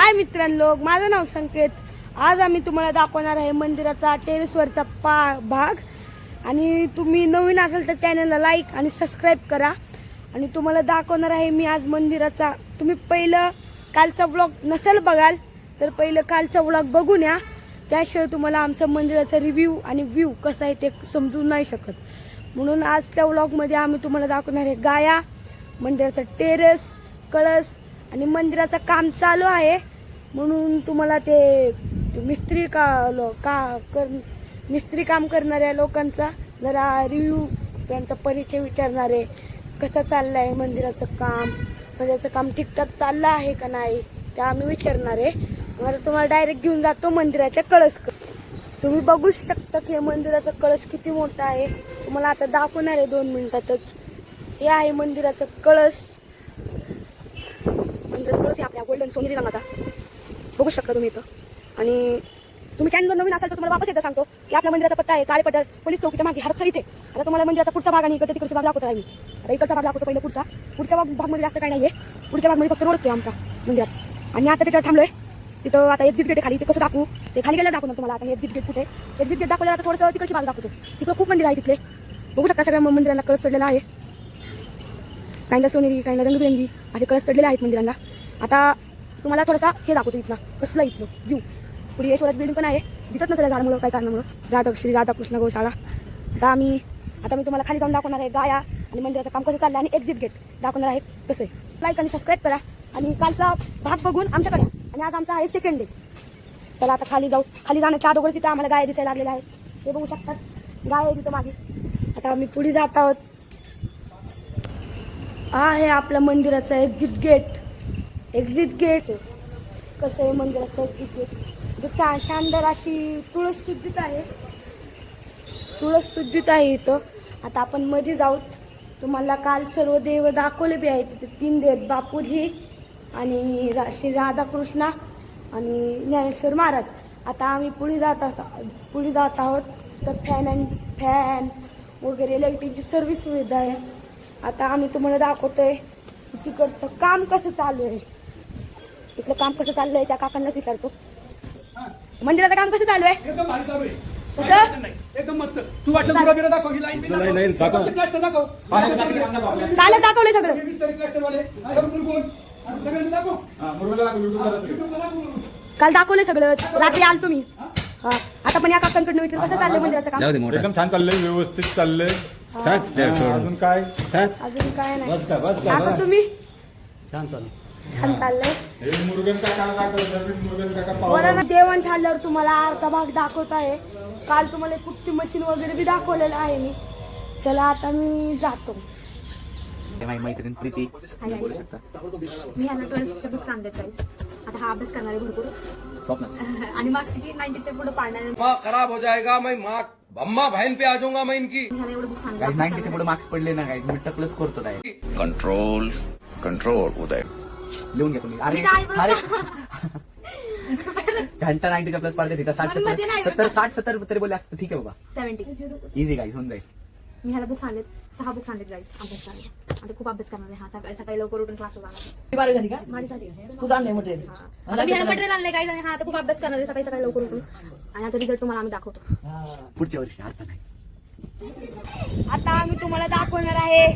हाय मित्रांनो, माझं नाव संकेत। आज आम्ही तुम्हाला दाखवणार आहे मंदिराचा टेरेसवरचा भाग। आणि तुम्ही नवीन असाल तर चॅनलला लाईक आणि सबस्क्राईब करा। आणि तुम्हाला दाखवणार आहे मी आज मंदिराचा, तुम्ही पहिलं कालचा व्लॉग नसेल बघाल तर पहिलं कालचा व्लॉग बघून या, त्याशिवाय तुम्हाला आमचं मंदिराचा रिव्ह्यू आणि व्ह्यू कसा आहे ते समजू नाही शकत। म्हणून आजच्या व्लॉगमध्ये आम्ही तुम्हाला दाखवणार आहे गाया, मंदिराचा टेरेस, कळस आणि मंदिराचं काम चालू आहे। म्हणून तुम्हाला ते मिस्त्री काम करणाऱ्या लोकांचा जरा रिव्ह्यू, त्यांचा परिचय विचारणार आहे। कसं चाललंय मंदिराचं काम ठीकठाक चाललं आहे का नाही ते आम्ही विचारणार आहे। मला तुम्हाला डायरेक्ट घेऊन जातो मंदिराच्या कळस। तुम्ही बघू शकता की मंदिराचा कळस किती मोठा आहे, तुम्हाला आता दाखवणार आहे 2 मिनिटातच। हे आहे मंदिराचं कळस। मंदिराचा कळस आपल्या गोल्डन सोनेरी रंगाचा बघू शकता तुम्ही इथं। आणि तुम्ही चॅनल नवीन असाल तर तुम्हाला वापस एकदा सांगतो की आपल्या मंदिराचा पत्ता आहे काळेपठार पोलीस चौकीच्या मागे हरपसर इथे। आता तुम्हाला मंदिराचा पुढचा भाग आणि तिकडचा भाग दाखवतो आहे मी। आता इकडचा भाग दाखवतो पहिला, पुढच्या भागमध्ये जास्त काही नाहीये। पुढच्या भागमध्ये फक्त रोडच आहे आमचा मंदिरात। आणि आता त्याच्यावर थांबलोय तिथं। आता एक्झिट गेट खाली, ते कसं दाखवू ते खाली गेलं दाखवणार तुम्हाला। आता एक्झिट गेट कुठे, एक्झिट गेट दाखवल्यावर आता थोडंसं तिकडची भाग दाखवतो। तिकडे खूप मंदिर आहे तिथले, बघू शकता सगळ्या मंदिरांना कळस चढलेला आहे। काहींना सोनेरी, काहींना रंगबिरंगी असे कळस चढलेले आहेत मंदिरांना। आता तुम्हाला थोडासा हे दाखवतो इथला, कसलं इथलं व्ह्यू। पुढे ईश्वराची बिल्डिंग पण आहे, दिसत नसेल झाडामुळे काही कारणामुळे, श्री राधाकृष्ण गौशाळा। आता मी तुम्हाला खाली जाऊन दाखवणार आहे गाया आणि मंदिराचं काम कसं चाललं आणि एक्झिट गेट दाखवणार आहे कसं आहे। लाईक आणि सबस्क्राईब करा आणि कालचा भाग बघून आमच्याकडे या। आणि आज आमचा आहे सेकंड डे। चला आता खाली जाऊ। खाली जाण्याच्या अगोदरच तिथे आम्हाला गाय दिसायला लागलेल्या आहेत, ते बघू शकतात, गाय आहे तिथं मागे। आता आम्ही पुढे जात आहोत। हा आहे आपल्या मंदिराचा एक्झिट गेट। कसं आहे मंदिराचं एक्झिट गेट, शानदार अशी तुळस सुद्धित आहे इथं। आता आपण मध्ये जाऊ। तुम्हाला काल सर्व देव दाखवले बी आहेत, तिथे 3 देव, बापूजी आणि श्री राधाकृष्ण आणि ज्ञानेश्वर महाराज। आता आम्ही पुढे जात आहोत। तर फॅन वगैरे लाईटिंगची सर्व सुविधा आहे। आता आम्ही तुम्हाला दाखवतोय तिकडचं काम कसं चालू आहे। इथलं काम कसं चाललंय त्या काकांनाच विचारतो। मंदिराचं काम कसं चालू आहे? एकदम भारी चालू आहे। कसं एकदम मस्त। तू वाटलं पुरा बिरा दाखव, ही लाईन दाखव, क्लस्टर दाखव, कालच दाखवलंय सगळं। क्लस्टर वाले असं सगळ्यांना दाखव। काल दाखवलंय सगळं, रात्री आल तुम्ही। आता पण या काकांकडनं विचार कसं चाललंय मंदिराचं काम। एकदम छान चाललंय, व्यवस्थित चाललंय। अजून काय नाही। आता तुम्ही छान चाललंय। बरं, देवाण झाल्यावर तुम्हाला अर्धा भाग दाखवत आहे। काल तुम्हाला कुट्टी मशीन वगैरे बी दाखवलेलं आहे मी। चला आता मी जातो। माझी मैत्रीण प्रीती बोलू शकता। मी ह्याला 12th बुक सांगते गाईस। आता हा अभ्यास करणार आहे भरपूर स्वप्न आणि मार्क्स किती 90 पुढे पाडणार आहे। माँ खराब हो जाएगा, मैं माँ अम्मा बहन पे आ जाऊंगा मैं इनकी। मी ह्याला एवढं बुक सांगते। गाईज 90 पुढे मार्क्स पडले ना गाईज, मी टकलच करतो डायरेक्ट। कंट्रोल उदय लिहून घ्या तुम्ही। अरे मी काय बोलतो? घंटा 90 प्लस पाडते तिथं 60-70 तरी बोलले असतं ठीक आहे बाबा। 70 इझी गाईज होऊन जाईल। मी ह्याला बुक सांगते, 6 बुक सांगते गाईस अभ्यास करायला। आता खूप अभ्यास करणार आहे हा। सकाळी लवकर उठून क्लासला जाणार। माझी झाली तू जाणले मटेरियल आता मी ह्याला मटेरियल आणले गाईस आणि हा आता खूप अभ्यास करणार आहे सकाळी लवकर उठून। आणि आता रिझल्ट तुम्हाला आम्ही दाखवतो पुढच्या वर्षी। आता नाही, आता आम्ही तुम्हाला दाखवणार आहे।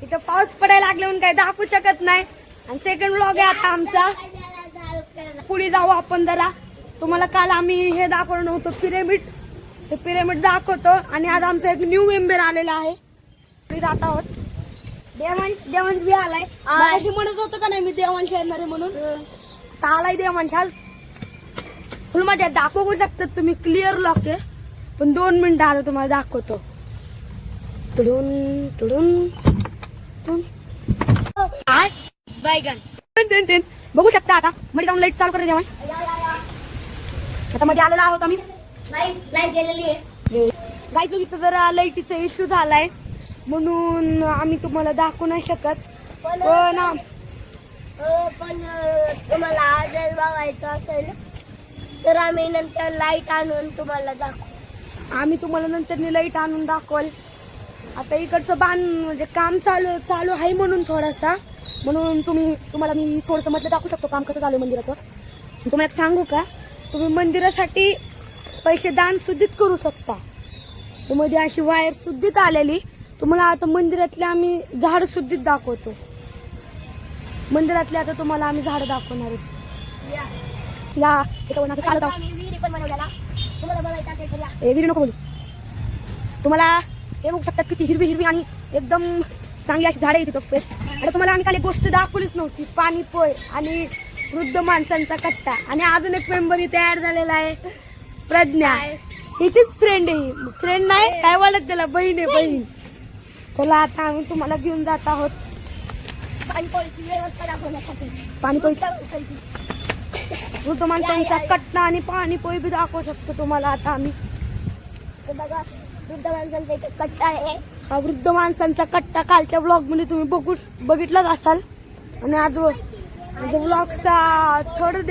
इथं पाऊस पडायला लागले म्हणून काही दाखवू शकत नाही। आणि सेकंड व्लॉग आहे आता आमचा। पुढे जाऊ आपण जरा। तुम्हाला काल आम्ही हे दाखवलं नव्हतं, पिरेमिड दाखवतो। आणि आज आमचा एक न्यू मेंबर आलेला आहे, पुढे जात आहोत। देवांश बी आलाय। अशी म्हणत होतं का नाही मी देवांश येणार आहे म्हणून, आता आलाय देवांश। आज फुल मजा दाखवू शकतात तुम्ही, क्लिअर लॉक आहे। पण 2 मिनिटं आता तुम्हाला दाखवतो। तुडून बैगन बघू शकता। आता मध्ये जाऊन लाईट चालू करायची देवांश। आता मध्ये आलेला आहोत आम्ही। गाईस बघितलं जरा लाईटीचा इश्यू झालाय म्हणून आम्ही तुम्हाला दाखवू नाही शकत। पण तुम्हाला जर बघायचं असेल तर आम्ही नंतर लाईट आणून तुम्हाला दाखवू। आम्ही तुम्हाला नंतर लाईट आणून दाखवल। आता इकडचं म्हणजे काम चालू आहे म्हणून थोडासा, म्हणून तुम्हाला मी थोडंसं म्हटलं दाखवू शकतो काम कसं चालू मंदिराचं। तुम्हाला एक सांगू का, तुम्ही मंदिरासाठी पैसे दान सुद्धा करू शकता. मध्ये अशी वायर सुद्धा आलेली. तुम्हाला आता मंदिरातले आम्ही झाड सुद्धा दाखवतो. मंदिरातले आता तुम्हाला आम्ही झाड दाखवणार आहेत. या इथं आता चालत आहोत. आम्ही विहिरी पण बनवलेला. तुम्हाला बघायचं असेल तर या. विहिरी नको बोलू. तुम्हाला हे बघू शकता किती हिरवी हिरवी आणि एकदम चांगली अशी झाडं येते फ्रेश. आता तुम्हाला आम्ही काल एक गोष्ट दाखवलीच नव्हती. पाणी पोय आणि वृद्ध माणसांचा कट्टा. आणि अजून एक मेंबर इथे ऍड झालेला आहे, प्रज्ञा. हिचीच फ्रेंड आहे. फ्रेंड नाही काय वाटत त्याला, बहीण आहे बहीण. चला आता आम्ही तुम्हाला घेऊन जात आहोत पाणीपोळीची व्यवस्था दाखवण्यासाठी. पाणीपोळीचा वृद्ध माणसांचा कट्टा आणि पाणीपोळी बी दाखवू शकतो तुम्हाला आता आम्ही. हे बघा वृद्ध माणसांचा इथे कट्टा आहे. हा वृद्ध माणसांचा कट्टा कालच्या ब्लॉग मध्ये तुम्ही बघितलाच असाल. आणि आज ब्लॉगचा थर्ड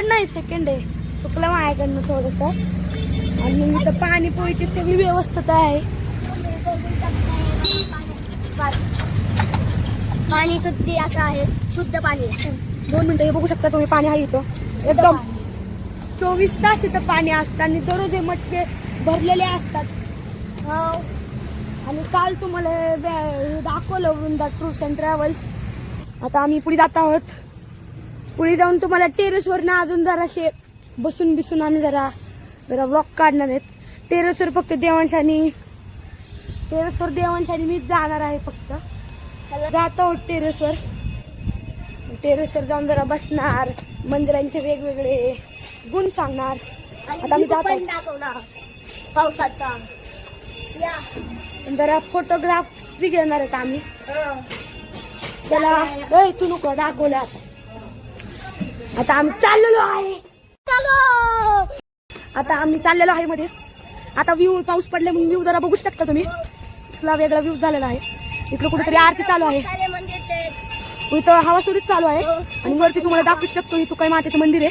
नाही सेकंड आहे. चुकलं माझ्याकडनं थोडस. आणि इथं पाणीपोळीची सगळी व्यवस्था आहे. पाणी शुद्धी असं आहे, शुद्ध पाणी आहे. 2 मिनिटं हे बघू शकता तुम्ही, पाणी आहे इथं एकदम 24 तास इथं पाणी असतं. आणि दररोज हे मटके भरलेले असतात. हो. आणि काल तुम्हाला हे दाखवलं वृंदा टूर्स अँड ट्रॅव्हल्स. आता आम्ही पुढे जात आहोत. पुढे जाऊन तुम्हाला टेरेसवर ना अजून जराशे बसून आम्ही जरा ब्लॉग काढणार आहेत. टेरेसवर फक्त देवांशानी मीच जाणार आहे. फक्त जात आहोत टेरेसवर जाऊन जरा बसणार, मंदिरांचे वेगवेगळे गुण सांगणार. आता आम्ही जात पण दाखवणार पावसाचा. या. जरा फोटोग्राफ बी घेणार आहेत आम्ही. चला तू नको दाखवलं. आता आम्ही चाललेलो आहे मध्ये. आता व्ह्यू पाऊस पडले म्हणून व्ह्यू जरा बघू शकता तुम्ही. इथला वेगळा व्ह्यू झालेला आहे. इकडे कुठेतरी आरती चालू आहे. सारे मंदिर इथं हवा सुरूच चालू आहे. आणि वरती तुम्हाला दाखवू शकतो इथं काही मातेचं मंदिर आहे.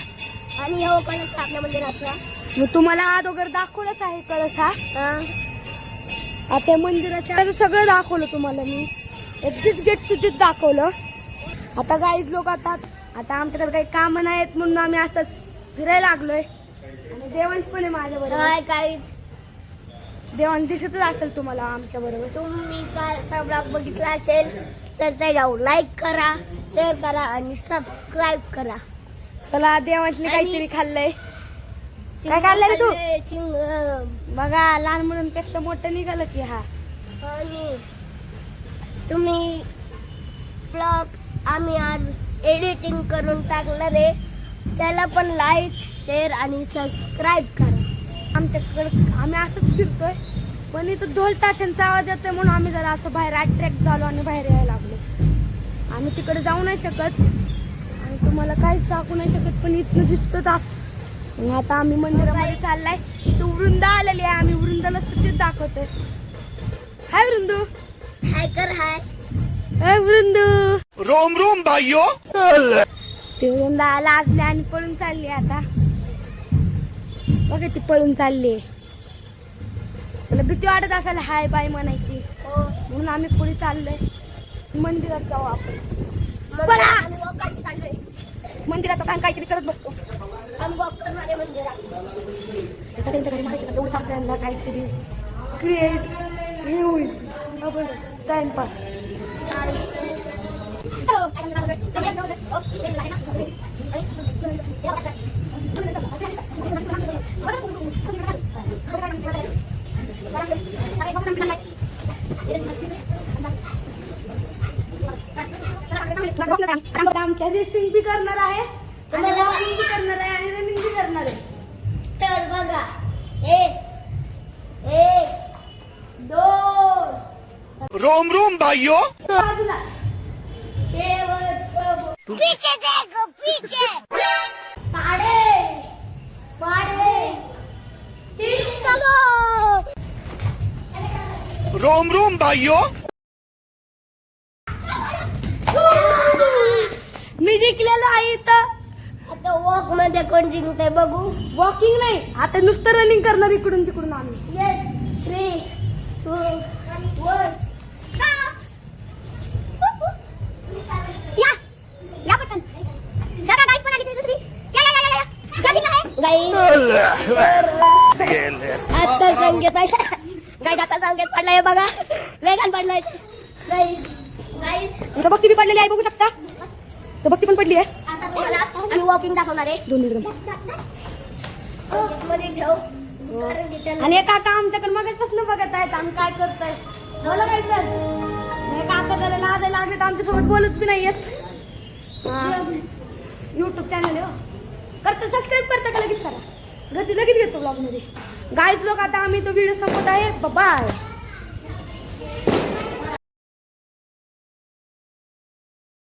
आणि हो कळस आपल्या मंदिराचा. मग तुम्हाला अगोदर दाखवलंच आहे कळस हा. आता मंदिराच्या सगळं दाखवलं तुम्हाला मी. एक्झिट गेट सुद्धा दाखवलं. आता गाईज लोक आता आमच्याकडे काही कामं नाहीत म्हणून आम्ही आताच फिरायला लागलोय. आणि देवांश पण आहे माझ्या बरोबर. काय काहीच. देवांश दिसतच असेल तुम्हाला आमच्या बरोबर. तुम्ही कालचा ब्लॉग बघितला असेल तर ते जाऊन लाईक करा, शेअर करा आणि सबस्क्राईब करा. चला देवांशने काहीतरी खाल्लंय. काय खाल्लंय रे तू? चिंगम. बघा लहान मुलांपेक्षा मोठं निघालं की हा. आणि तुम्ही ब्लॉग आम्ही आज एडिटिंग करून टाकणार आहे. त्याला पण लाईक, शेअर आणि सबस्क्राईब करा. आमच्याकडे आम्ही असंच फिरतोय पण इथं ढोल ताशांचा आवाज येतोय म्हणून आम्ही जरा असं बाहेर अट्रॅक्ट झालो आणि बाहेर यायला लागलो. आम्ही तिकडे जाऊ नाही शकत आणि तुम्हाला काहीच दाखवू नाही शकत पण इथनं दिसतच असतं. मग आता आम्ही मंदिरामध्ये चाललाय. इथं वृंदा आलेली आहे. आम्ही वृंदाला सुद्धा दाखवतोय. हाय वृंदू. हाय कर हाय. हाय वृंदू. रोम रोम भाइयों. ती वृंदा लाजली आणि पळून चालली. आता बघा ती पळून चालली. मला भीती वाटत असेल हाय बाय म्हणायची हो. म्हणून आम्ही पुढे चाललोय. मंदिरात जाऊ आपण. आम्ही walk करत चाललोय. मंदिरात आता काहीतरी करत बसतो. आम्ही walk करणार आहे मंदिरात. आता त्यांच्या घरी माहिती तेवढं आपल्याला काहीतरी क्रिएट हे होईल टाइमपास. आमच्या रेसिंग बी करणार आहे आणि वॉकिंग बी करणार आहे आणि रनिंग बी करणार आहे. तर बघा 1 2 रोम रोम भाइयों. बाजूला पीछे देखो पीछे. साडे पाडे 3 चलो. रोम रोम भाइयों. मी जिंकलेलो आहे इथं. आता वॉक मध्ये कोण जिंकते बघू. वॉकिंग नाही आता नुसतं रनिंग करणार इकडून तिकडून आम्ही. येस 3 2 1 या या बटन. दादा गाईड पण आली ती दुसरी. गाईज आता संकेत गाईज आता संकेत पडलाय बघा लय घाण पडलाय गाईज गाईज आता भक्ती बी पडलेली आहे बघू शकता तर भक्ती पण पडली आहे आता तुम्हाला आम्ही वॉकिंग दाखवणार आहे 2 मिनिट मध्ये घेऊ कारण की त्यांना आणि काका आमच्याकडे मगाचपासून बघत आहेत आम्ही काय करतोय बोला काय तर नाही काका जरा लाज लागले तर आमच्यासोबत बोलत बी नाहीयेत युट्यूब चॅनल आहे करता सबस्क्राईब करता का लगेच करा लगेच घेतो ब्लॉग मध्ये गाईज लोक आता आम्ही तो व्हिडिओ संपत आहे बाय